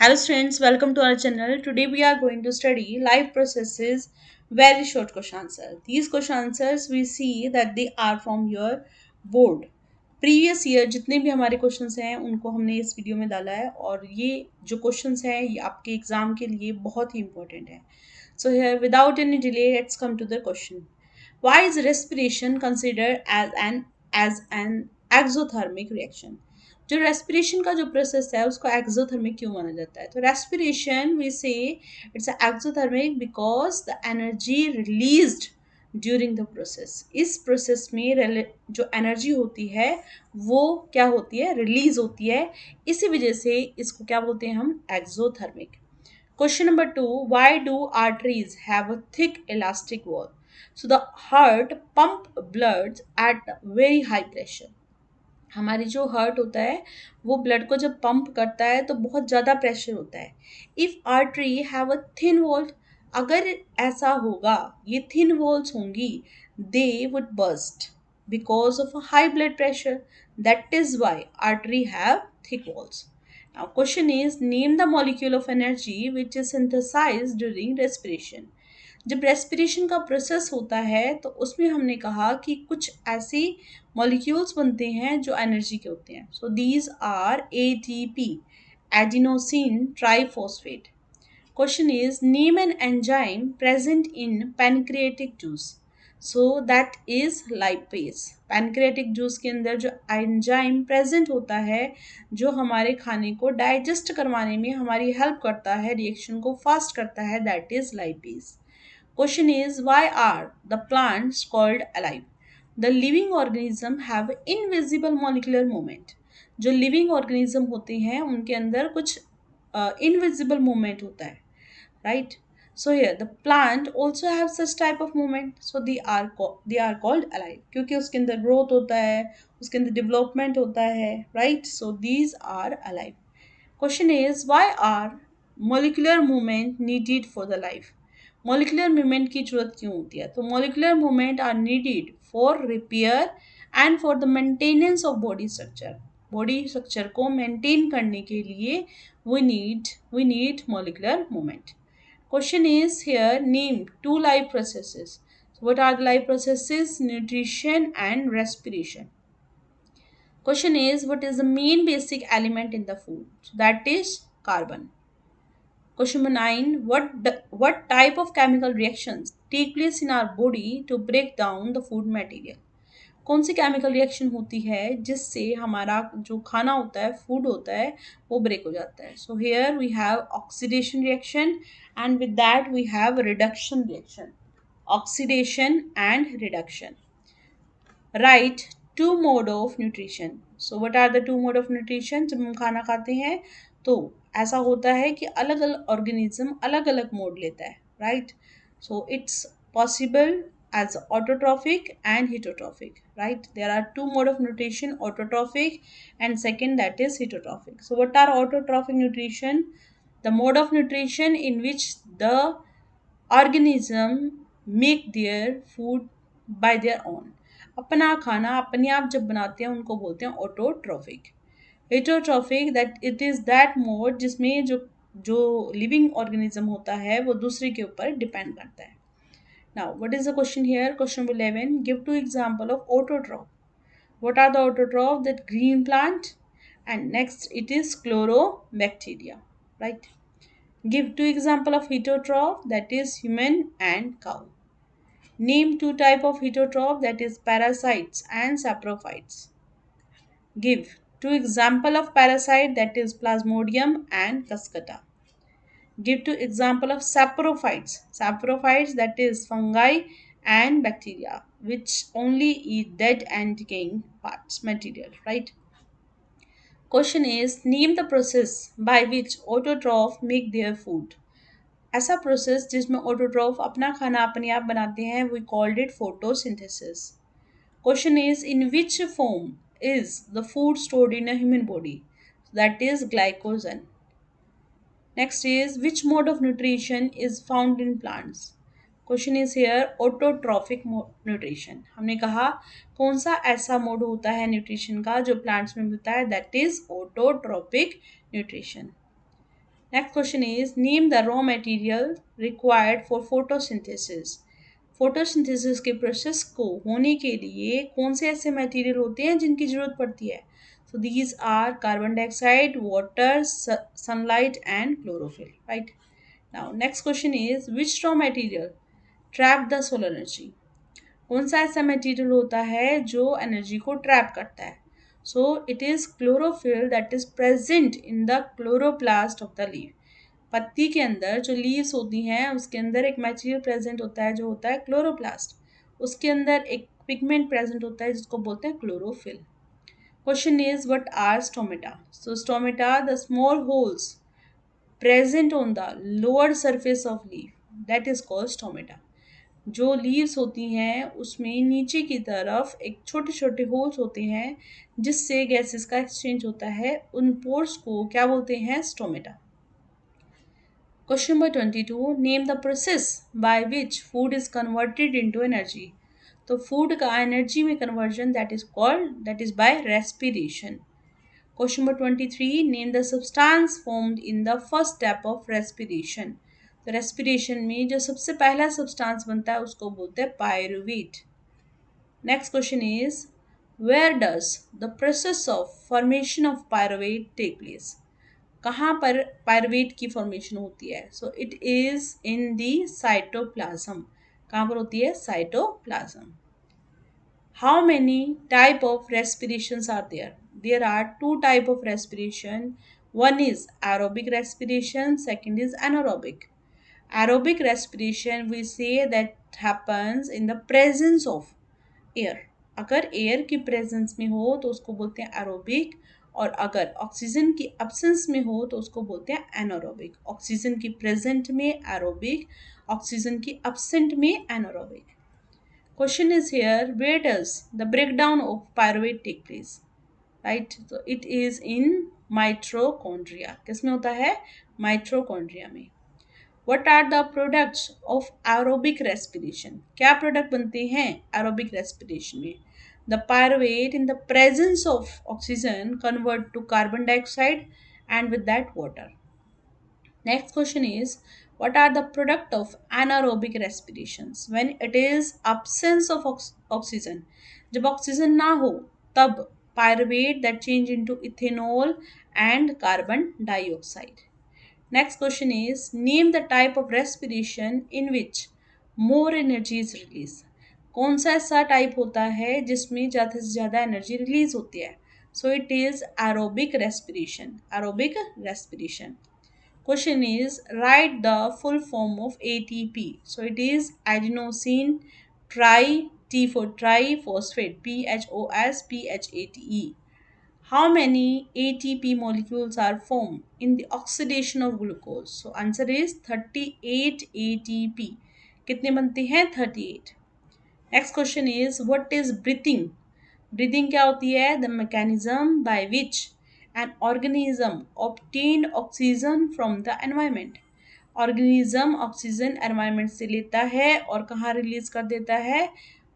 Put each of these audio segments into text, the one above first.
Hello students, welcome to our channel. Today we are going to study life processes, very short question answer. These question answers we see that they are from your board. Previous year जितने भी हमारे questions हैं उनको हमने इस video में डाला है और ये जो क्वेश्चंस हैं ये आपके एग्जाम के लिए बहुत ही इंपॉर्टेंट है. So here without any delay let's come to the question. Why is respiration considered as an exothermic reaction? जो रेस्पिरेशन का जो प्रोसेस है उसको एक्सोथर्मिक क्यों माना जाता है? तो रेस्पिरेशन वी से it's exothermic because the energy released during the process. इस प्रोसेस में जो एनर्जी होती है वो क्या होती है? रिलीज होती है. इसी वजह से इसको क्या बोलते हैं हम? Exothermic. Question number 2. Why do arteries have a thick elastic wall? So the heart pump blood at very high pressure. हमारी जो हार्ट होता है वो ब्लड को जब पंप करता है तो बहुत ज़्यादा प्रेशर होता है. If artery have a thin wall, अगर ऐसा होगा, ये थिन वॉल्स होंगी, they would burst because of a high blood pressure. That is why artery have thick walls. Now question is name the molecule of energy which is synthesized during respiration. जब respiration का process होता है तो उसमें हमने कहा कि कुछ ऐसे मॉलिक्यूल्स बनते हैं जो एनर्जी के होते हैं. So these are ATP, adenosine triphosphate. Question is name an enzyme present in pancreatic juice. So that is lipase. Pancreatic juice के अंदर जो एंजाइम प्रेजेंट होता है जो हमारे खाने को डाइजेस्ट करवाने में हमारी हेल्प करता है, रिएक्शन को फास्ट करता है, that is lipase. Question is why are the plants called alive? The living organism have invisible molecular movement. जो living organism होते हैं उनके अंदर कुछ invisible movement होता है, right? So here the plant also have such type of movement. So they are called alive क्योंकि उसके अंदर growth होता है, उसके अंदर development होता है, right? So these are alive. Question is why are molecular movement needed for the life? Molecular movement की जरूरत क्यों होती है? तो molecular movement are needed for repair and for the maintenance of body structure. Body structure को maintain करने के लिए we need molecular movement. Question is here name two life processes. What are the life processes? Nutrition and respiration. Question is what is the main basic element in the food? So that is carbon. Question number 9. What type of chemical reactions take place in our body to break down the food material? कौन सी chemical reaction होती है जिससे हमारा जो खाना होता है, food होता है, वो ब्रेक हो जाता है? So here we have oxidation reaction and with that we have reduction reaction. Oxidation and reduction. Write two mode of nutrition. So what are the two mode of nutrition? जब हम खाना खाते हैं तो ऐसा होता है कि अलग अलग ऑर्गेनिज्म अलग अलग मोड लेता है, right? So it's possible as autotrophic and heterotrophic, right? There are two mode of nutrition, autotrophic and second that is heterotrophic. So what are autotrophic nutrition? The mode of nutrition in which the organism make their food by their own. अपना खाना अपने आप जब बनाते हैं उनको बोलते हैं autotrophic. Heterotrophic that it is that mode जिसमें जो लिविंग ऑर्गेनिज्म होता है वो दूसरे के ऊपर डिपेंड करता है. Now, what is the question here? Question number 11. Give two example of autotroph. What are the autotroph? That green plant, and next it is chlorobacteria, right? Give two example of heterotroph, that is human and cow. Name two type of heterotroph, that is parasites and saprophytes. Give two example of parasite, that is plasmodium and cascata. Give two example of saprophytes. Saprophytes, that is fungi and bacteria which only eat dead and decaying parts material, right? Question is name the process by which autotroph make their food. ऐसा process जिसमें autotroph अपना खाना अपने आप बनाते हैं we called it photosynthesis. Question is in which form is the food stored in a human body? That is glycogen. Next is which mode of nutrition is found in plants? Question is here autotrophic nutrition. हमने कहा कौन सा ऐसा mode होता है nutrition का जो plants में मिलता है? That is autotrophic nutrition. Next question is name the raw material required for photosynthesis. Photosynthesis के प्रोसेस को होने के लिए कौन से ऐसे मटेरियल होते हैं जिनकी जरूरत पड़ती है? So these are carbon dioxide, water, sunlight and chlorophyll. Right. Now next question is which raw material trap the solar energy. कौन सा ऐसा मटेरियल होता है जो एनर्जी को ट्रैप करता है? So it is chlorophyll that is present in the chloroplast of the leaf. पत्ती के अंदर जो लीव्स होती हैं उसके अंदर एक मटेरियल प्रेजेंट होता है जो होता है क्लोरोप्लास्ट. उसके अंदर एक पिगमेंट प्रेजेंट होता है जिसको बोलते हैं chlorophyll. Question is what are stomata. So stomata the small holes present on the lower surface of leaf that is called stomata. जो लीव्स होती हैं उसमें नीचे की तरफ एक छोटे छोटे होल्स होते हैं जिससे गैसेस का एक्सचेंज होता है. उन पोर्स को क्या बोलते हैं? Stomata. Question number 22. Name the process by which food is converted into energy. तो food का energy में conversion that is by respiration. Question number 23. Name the substance formed in the first step of respiration. तो respiration में जो सबसे पहला substance बनता है उसको बोलते हैं pyruvate. Next question is where does the process of formation of pyruvate take place. कहाँ पर पायरुवेट की फॉर्मेशन होती है? So it is in the cytoplasm. कहाँ पर होती है? Cytoplasm. How many type of respirations are there? There are two type of respiration. One is aerobic respiration, second is anaerobic. Aerobic respiration we say that happens in the presence of air. अगर air की presence में हो तो उसको बोलते हैं aerobic, और अगर ऑक्सीजन की एब्सेंस में हो तो उसको बोलते हैं एनारोबिक. ऑक्सीजन की प्रेजेंट में एरोबिक, ऑक्सीजन की एब्सेंट में anaerobic. Question is here where does the breakdown of pyruvate take place. Right. तो इट इज इन माइट्रोकॉन्ड्रिया. किसमें होता है? माइट्रोकॉन्ड्रिया में. What are the products of aerobic respiration? क्या प्रोडक्ट बनते हैं aerobic respiration में? The pyruvate in the presence of oxygen convert to carbon dioxide and with that water. Next question is what are the product of anaerobic respirations? When it is absence of oxygen. जब oxygen ना हो तब pyruvate that change into ethanol and carbon dioxide. Next question is name the type of respiration in which more energy is released. कौन सा ऐसा type होता है जिसमें ज़्यादा से ज़्यादा एनर्जी रिलीज होती है? So it is aerobic respiration. Aerobic respiration. Question is write the full form of ATP. So it is adenosine tri T for triphosphate PHOSPHATE. How many ATP molecules are formed in the oxidation of glucose? So answer is 38 ATP. कितने बनते हैं? 38. Next question is what is breathing? Breathing क्या होती है? The mechanism by which an organism obtained oxygen from the environment. Organism oxygen environment से लेता है और कहाँ रिलीज कर देता है?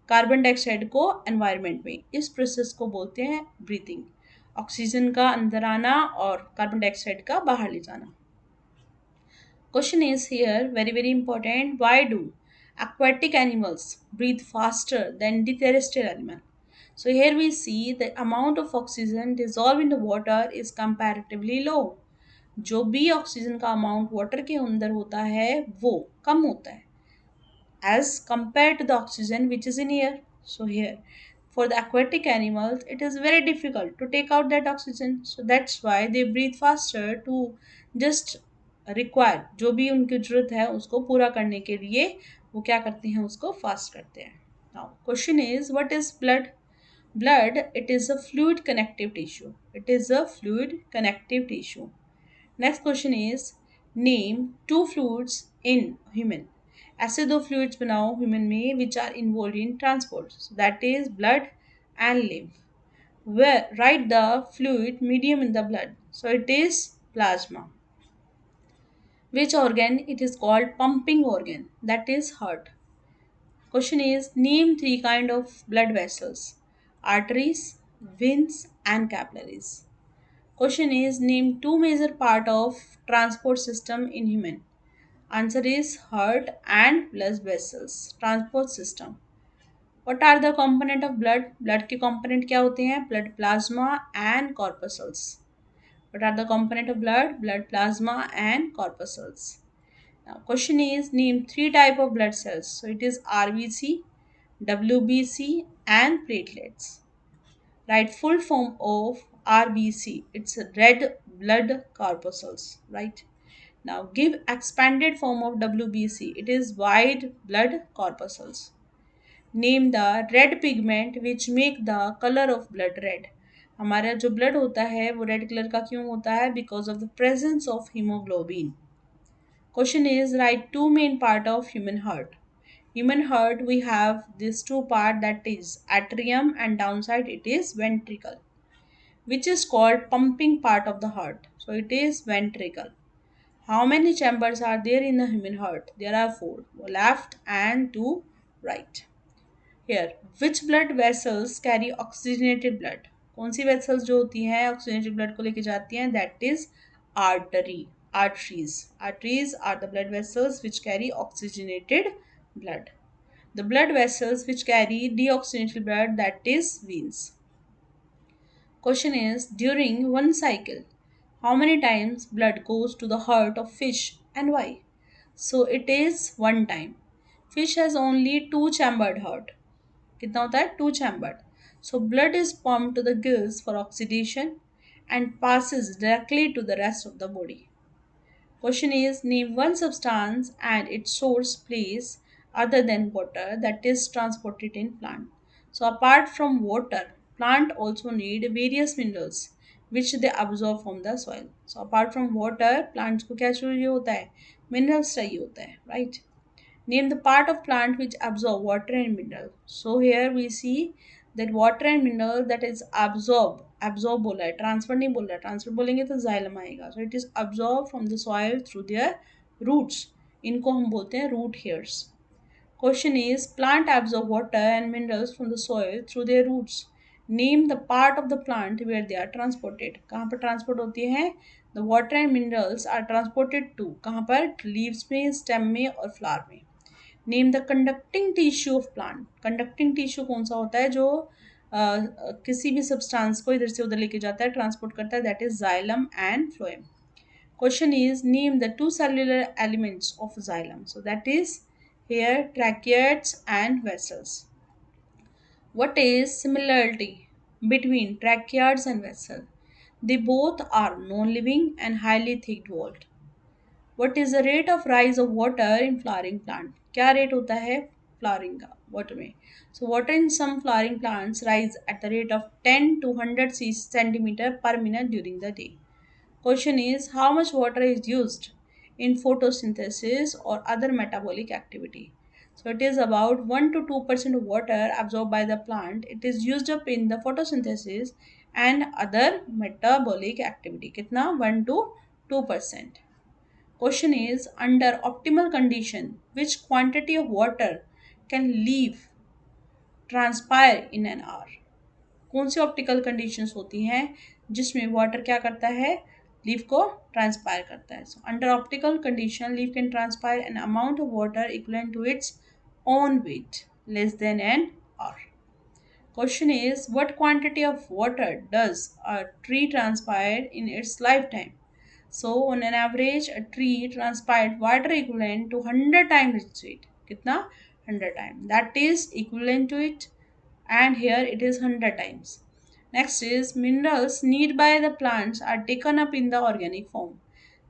कार्बन डाइऑक्साइड को एनवायरनमेंट में. इस प्रोसेस को बोलते हैं ब्रीथिंग. ऑक्सीजन का अंदर आना और कार्बन डाइऑक्साइड का बाहर ले जाना. Question is here very very important. Why do aquatic animals breathe faster than the terrestrial animal? So here we see the amount of oxygen dissolved in the water is comparatively low. जो भी oxygen का amount water के अंदर होता है वो कम होता है as compared to the oxygen which is in air. So here for the aquatic animals it is very difficult to take out that oxygen, so that's why they breathe faster to just require जो भी उनकी जरूरत है उसको पूरा करने के लिए वो क्या करते हैं? उसको फास्ट करते हैं. Now question is what is blood? Blood, it is a fluid connective tissue. It is a fluid connective tissue. Next question is name two fluids in human. ऐसे दो fluids बनाओ human में which are involved in transport. So that is blood and lymph. Where write the fluid medium in the blood. So it is plasma. Which organ? It is called pumping organ. That is heart. Question is name three kind of blood vessels. Arteries, veins and capillaries. Question is name two major part of transport system in human. Answer is heart and blood vessels. Transport system. What are the component of blood? Blood के component क्या होते हैं? Blood plasma and corpuscles. What are the component of blood? Blood plasma and corpuscles. Now question is name three type of blood cells. So it is RBC, WBC and platelets. Write full form of RBC. It's red blood corpuscles, right? Now give expanded form of WBC. It is white blood corpuscles. Name the red pigment which make the color of blood red. हमारा जो blood होता है वो red colour का क्यों होता है? Because of the presence of haemoglobin. Question is write two main part of human heart. Human heart we have these two part, that is atrium and downside it is ventricle, which is called pumping part of the heart. So it is ventricle. How many chambers are there in the human heart? There are four, left and two right. Here, which blood vessels carry oxygenated blood? कौन सी vessels जो होती हैं oxygenated blood को लेके जाती हैं? That is artery, arteries. Arteries are the blood vessels which carry oxygenated blood. The blood vessels which carry deoxygenated blood, that is veins. Question is during one cycle, how many times blood goes to the heart of fish and why? So it is one time. Fish has only two chambered heart. कितना होता है? Two chambered. So blood is pump to the gills for oxidation and passes directly to the rest of the body. Question is name one substance and its source place other than water that is transported in plant. So apart from water, plant also need various minerals which they absorb from the soil. So apart from water, plants को क्या चाहिए होता है? Minerals चाहिए होता है, right? Name the part of plant which absorb water and mineral. So here we see that water and mineral that is absorb बोला है, transfer नहीं बोल रहा है. Transfer बोलेंगे तो xylem आएगा. So it is absorbed from the soil through their roots. इनको हम बोलते हैं root hairs. Question is plant absorb water and minerals from the soil through their roots. Name the part of the plant where they are transported. कहाँ पर transport होती है? The water and minerals are transported to कहाँ पर? Leaves में, stem में और flower में. Name the conducting tissue of plant. Conducting tissue कौन सा होता है? जो किसी भी सब्सटेंस को इधर से उधर लेके जाता है, ट्रांसपोर्ट करता है, that is xylem and phloem. Question is name the two cellular elements of xylem. So that is hair tracheids and vessels. What is similarity between tracheids and vessel? They both are non-living and highly thick-walled. What is the rate of rise of water in flowering plant? क्या rate होता है flowering का water में? So water in some flowering plants rise at the rate of 10 to 100 centimeter per minute during the day. Question is how much water is used in photosynthesis or other metabolic activity? So it is about 1 to 2% of water absorbed by the plant. It is used up in the photosynthesis and other metabolic activity. कितना? 1 to 2%. Question is under optimal condition, which quantity of water can leave transpire in an hour? कौन सी optical conditions होती हैं जिसमें water क्या करता है? Leave को transpire करता है. So under optical condition leave can transpire an amount of water equivalent to its own weight less than an hour. Question is what quantity of water does a tree transpire in its lifetime? So on an average a tree transpired water equivalent to 100 times its weight. कितना? 100 times. That is equivalent to it, and here it is 100 times. Next is minerals need by the plants are taken up in the organic form.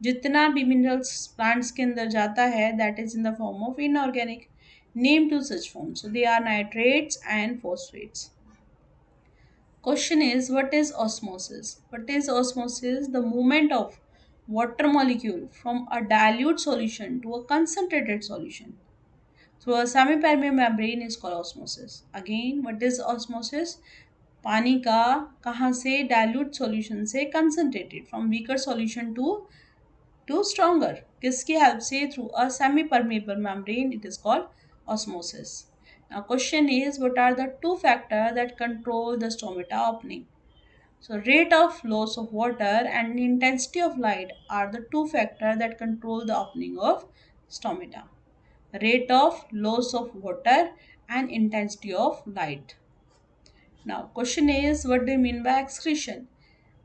जितना भी minerals plants के अंदर जाता है that is in the form of inorganic. Name two such forms. So they are nitrates and phosphates. Question is what is osmosis? What is osmosis? The movement of water molecule from a dilute solution to a concentrated solution through a semi-permeable membrane is called osmosis. Again, what is osmosis? पानी का कहाँ से? Dilute solution से concentrated from weaker solution to stronger. किसकी help से? Through a semi permeable membrane. It is called osmosis. Now question is what are the two factors that control the stomata opening? So rate of loss of water and intensity of light are the two factors that control the opening of stomata. Rate of loss of water and intensity of light. Now question is, what do you mean by excretion?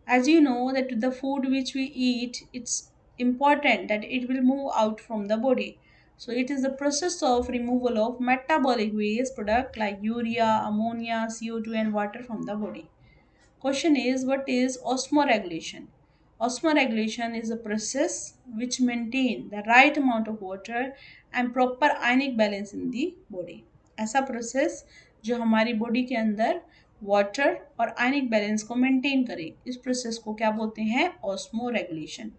As you know that the food which we eat, it's important that it will move out from the body. So it is the process of removal of metabolic waste product like urea, ammonia, CO2 and water from the body. Question is, what is osmoregulation? Osmoregulation is a process which maintain the right amount of water and proper ionic balance in the body. ऐसा process जो हमारी body के अंदर water और ionic balance को maintain करे, इस process को क्या बोलते हैं? Osmoregulation.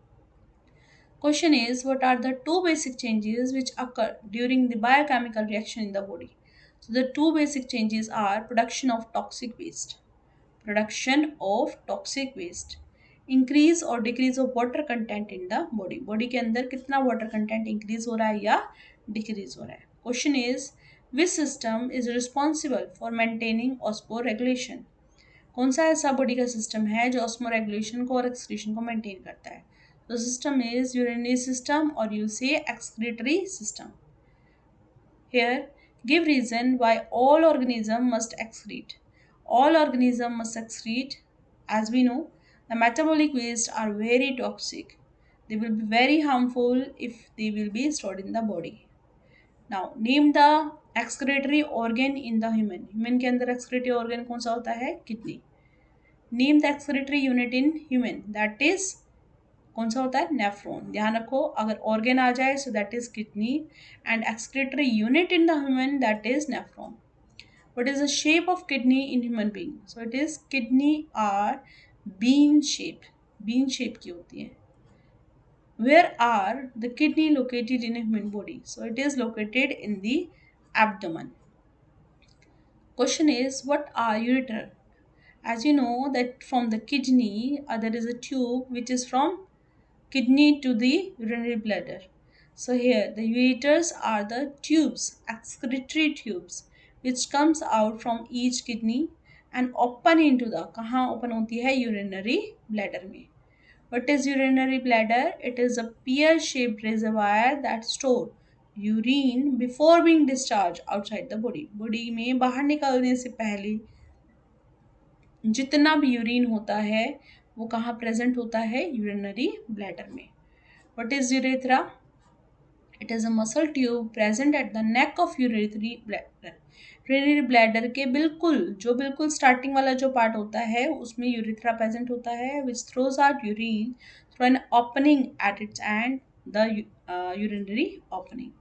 Question is, what are the two basic changes which occur during the biochemical reaction in the body? So the two basic changes are production of toxic waste, increase और decrease of water content in the body. Body के अंदर कितना water content increase हो रहा है या decrease हो रहा है. Question is, which system is responsible for maintaining osmoregulation? कौन सा ऐसा बॉडी का सिस्टम है जो ऑस्मोरेगुलेशन को और एक्सक्रीशन को मेंटेन करता है? तो सिस्टम इज यूरिनरी सिस्टम और यू से excretory system. Here, give reason why all organisms must excrete. All organisms must excrete. As we know, the metabolic waste are very toxic. They will be very harmful if they will be stored in the body. Now, name the excretory organ in the human. Human के अंदर excretory organ कौन सा होता है? Kidney. Name the excretory unit in human. That is कौन सा होता है? नेफ्रॉन. ध्यान रखो, अगर ऑर्गन आ जाए so that is kidney and excretory unit in the human that is nephron. What is the shape of kidney in human being? So it is kidney are bean shape. Bean shape की होती है. Where are the kidney located in human body? So it is located in the abdomen. Question is, what are ureter? As you know that from the kidney there is a tube which is from kidney to the urinary bladder. So here the ureters are the tubes, excretory tubes, which comes out from each kidney and open into the, कहाँ open होती है? urinary bladder में. What is urinary bladder? It is a pear-shaped reservoir that store urine before being discharged outside the body. Body में बाहर निकलने से पहले जितना भी यूरिन होता है वो कहाँ प्रेजेंट होता है? यूरिनरी ब्लैडर में. What is urethra? It is a muscle tube present at the neck of urinary bladder. Urinary bladder के बिल्कुल स्टार्टिंग वाला जो पार्ट होता है उसमें यूरिथ्रा प्रेजेंट होता है which throws out urine through an opening at its end, the urinary opening.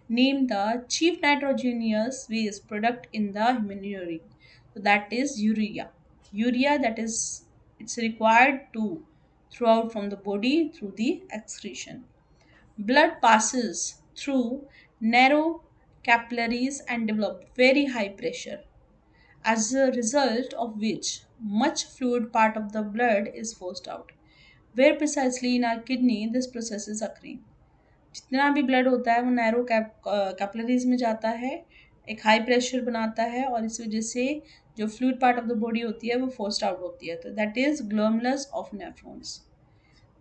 Name the chief nitrogenous waste product in the human urine. So that is urea. Urea, that is, it's required to throw out from the body through the excretion. Blood passes through narrow capillaries and develop very high pressure, as a result of which much fluid part of the blood is forced out. Where precisely in our kidney this process is occurring? जितना भी blood होता है वो narrow capillaries में जाता है, एक high pressure बनाता है और इस वजह से जो fluid part of the body होती है वो फोर्स्ड आउट होती है. तो that is glomerulus of nephrons.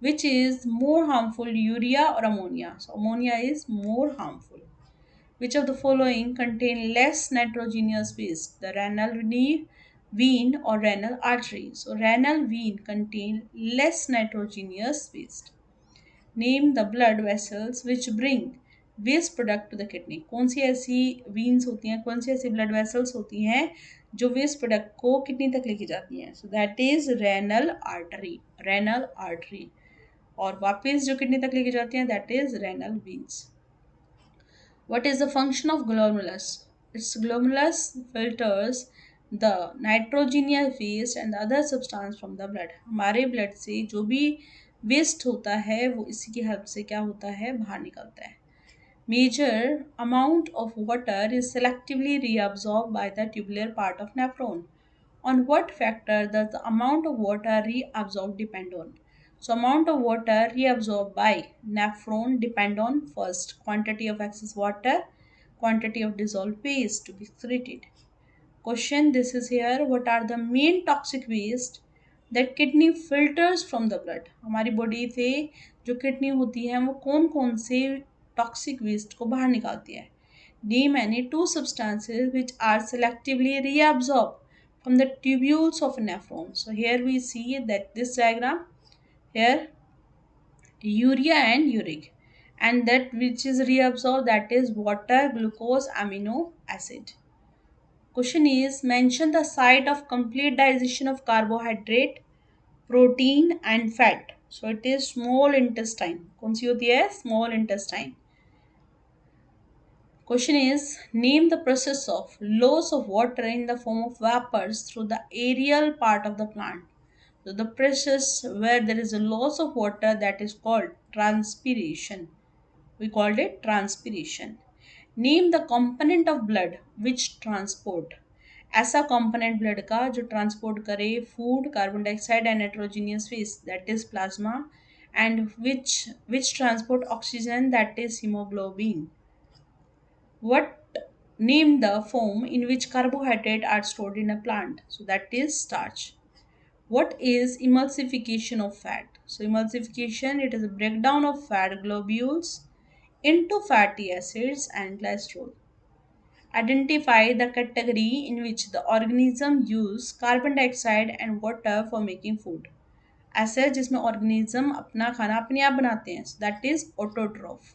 Which is more harmful, urea or ammonia? So ammonia is more harmful. Which of the following contain less nitrogenous waste? The renal vein or renal artery. So renal vein contain less nitrogenous waste. Name the blood vessels which bring waste product to the kidney. कौन सी ऐसी veins होती हैं, कौन सी ऐसी blood vessels होती हैं जो waste product को किडनी तक लेके जाती हैं? So that is renal artery. Renal artery. और वापस जो किडनी तक लेके जाती हैं that is renal veins. What is the function of glomerulus? It's glomerulus filters the nitrogenous waste and other substance from the blood. हमारे ब्लड से जो भी वेस्ट होता है वो इसी की हेल्प से क्या होता है? बाहर निकलता है. Major amount of water is selectively reabsorbed by the tubular part of nephron. On what factor does the amount of water reabsorbed depend on? So amount of water reabsorbed by nephron depend on first quantity of excess water, quantity of dissolved waste to be excreted. Question, this is here, what are the main toxic waste that kidney filters from the blood. हमारी body से जो kidney होती है वो कौन कौन से toxic waste को बाहर निकालती है। Name any two substances which are selectively reabsorbed from the tubules of a nephron. So here we see that this diagram here urea and uric, and that which is reabsorbed, that is water, glucose, amino acid. Question is, mention the site of complete digestion of carbohydrate, protein and fat. So it is small intestine. कौन सी होती है? Small intestine. Question is, name the process of loss of water in the form of vapors through the aerial part of the plant. So the process where there is a loss of water, that is called transpiration. We called it transpiration. Name the component of blood which transport. ऐसा component blood का जो transport करे food, carbon dioxide and nitrogenous waste, that is plasma, and which transport oxygen, that is hemoglobin. What name the form in which carbohydrates are stored in a plant? So that is starch. What is emulsification of fat? So emulsification, it is a breakdown of fat globules into fatty acids and cholesterol. Identify the category in which the organism use carbon dioxide and water for making food. ऐसे जिसमें organism अपना खाना अपने आप बनाते हैं. So that is autotroph.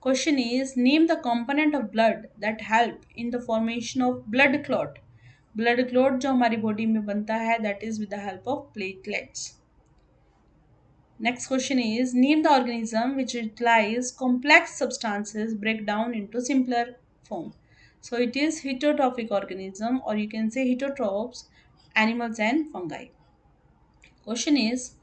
Question is, name the component of blood that help in the formation of blood clot. Blood clot जो हमारी body में बनता है, that is with the help of platelets. Next question is, name the organism which utilize complex substances break down into simpler form. So it is heterotrophic organism, or you can say heterotrophs, animals and fungi. Question is,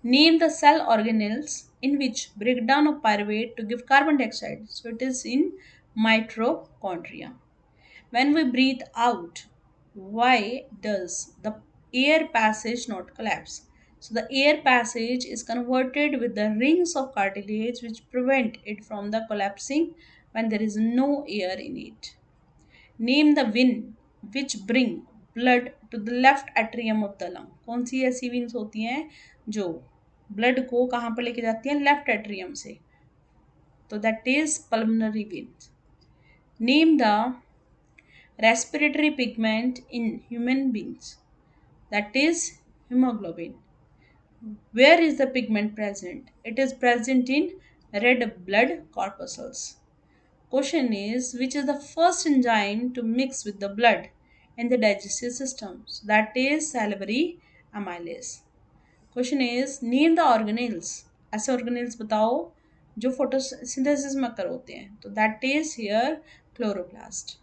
name the cell organelles in which breakdown of pyruvate to give carbon dioxide. So it is in mitochondria. When we breathe out, why does the air passage not collapse? So the air passage is converted with the rings of cartilage which prevent it from the collapsing when there is no air in it. Name the vein which bring blood to the left atrium of the lung. कौन सी ऐसी veins होती हैं जो blood को कहाँ पर लेके जाती हैं? Left atrium से. तो that is pulmonary veins. Name the respiratory pigment in human beings. That is hemoglobin. Where is the pigment present? It is present in red blood corpuscles. Question is, which is the first enzyme to mix with the blood in the digestive system? So that is salivary amylase. Question is, name the organelles. ऐसे organelles बताओ जो photosynthesis में occur होते हैं. तो that is here chloroplast.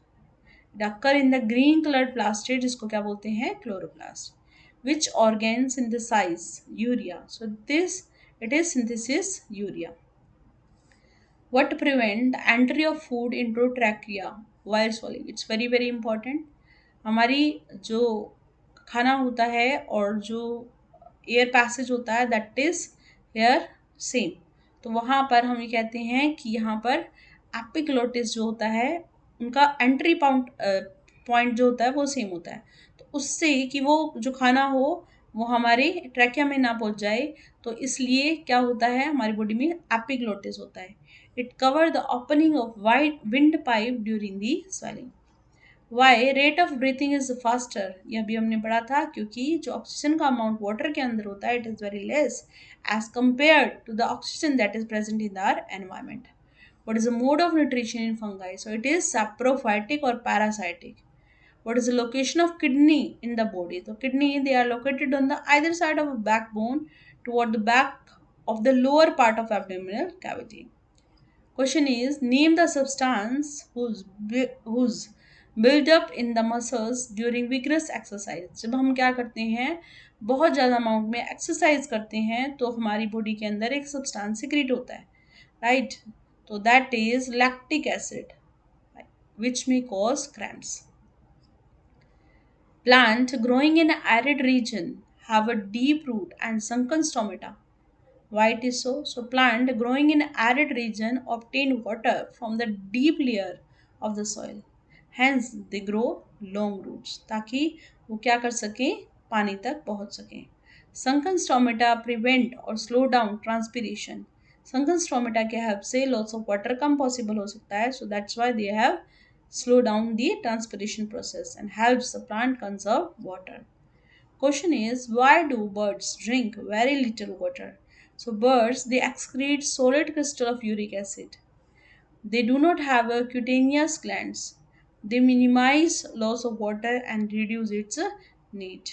It occur in the green colored plastid, जिसको क्या बोलते हैं? Chloroplast. Which organ synthesize urea? So this, it is synthesis urea. What prevent the entry of food into trachea while swallowing? It's very very important. हमारी जो खाना होता है और जो एयर पैसेज होता है, दैट इज हेयर सेम. तो वहाँ पर हम ये कहते हैं कि यहाँ पर एपिग्लोटिस जो होता है उनका एंट्री पॉइंट जो होता है वो सेम होता है. तो उससे कि वो जो खाना हो वो हमारे ट्रैकिया में ना पहुंच जाए, तो इसलिए क्या होता है हमारी बॉडी में एपिग्लोटिस होता है. It cover the opening of wide windpipe during the swallowing. Why rate of breathing is faster? यह भी हमने पढ़ा था, क्योंकि जो ऑक्सीजन का अमाउंट वाटर के अंदर होता है it is very less as compare to the oxygen that is present in our environment. What is the mode of nutrition in fungi? So it is saprophytic or parasitic. What is the location of kidney in the body? So kidney, they are located on the either side of a backbone toward the back of the lower part of abdominal cavity. Question is, name the substance whose build up in the muscles during vigorous exercise. जब हम क्या करते हैं, बहुत ज़्यादा amount में exercise करते हैं तो हमारी बॉडी के अंदर एक सब्सटेंस सिक्रीट होता है, राइट? तो that is lactic acid which may cause cramps. Plant growing in arid region have a deep root and sunken stomata. Why it is so? So plant growing in arid region obtain water from the deep layer of the soil. Hence they grow long roots ताकि वो क्या कर सकें, पानी तक पहुंच सकें. sunken stomata prevent or slow down transpiration. Sunken stomata के help से lots of water come possible हो सकता है, so that's why they have slow down the transpiration process and helps the plant conserve water. Question is, why do birds drink very little water? So birds, they excrete solid crystal of uric acid. They do not have a cutaneous glands. They minimize loss of water and reduce its need.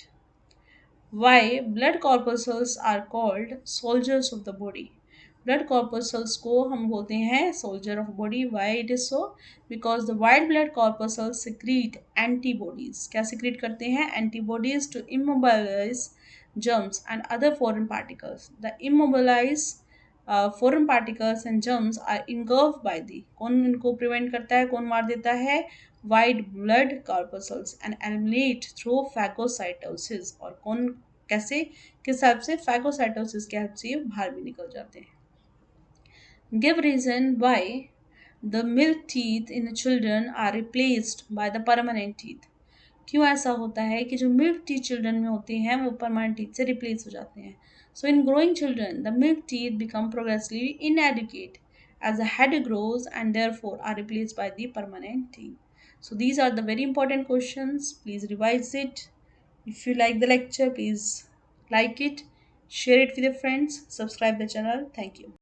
Why blood corpuscles are called soldiers of the body? Blood corpuscles को हम बोलते हैं soldier of body. Why it is so? Because the white blood corpuscles secrete antibodies. क्या secrete करते हैं? Antibodies to immobilize germs and other foreign particles. The immobilized foreign particles and germs are engulfed by the, कौन इनको prevent करता है, कौन मार देता है? White blood corpuscles and eliminate through phagocytosis. और कौन कैसे किस हेल्प से? फैगोसाइटोसिस के हेल्प से ये बाहर भी निकल जाते हैं. Give reason why the milk teeth in children are replaced by the permanent teeth. क्यों ऐसा होता है कि जो मिल्क टीथ चिल्ड्रन में होते हैं वो परमानेंट टीथ से रिप्लेस हो जाते हैं? So in growing children the milk teeth become progressively inadequate as the head grows and therefore are replaced by the permanent teeth. So these are the very important questions. Please revise it. If you like the lecture, please like it, share it with your friends, subscribe the channel. Thank you.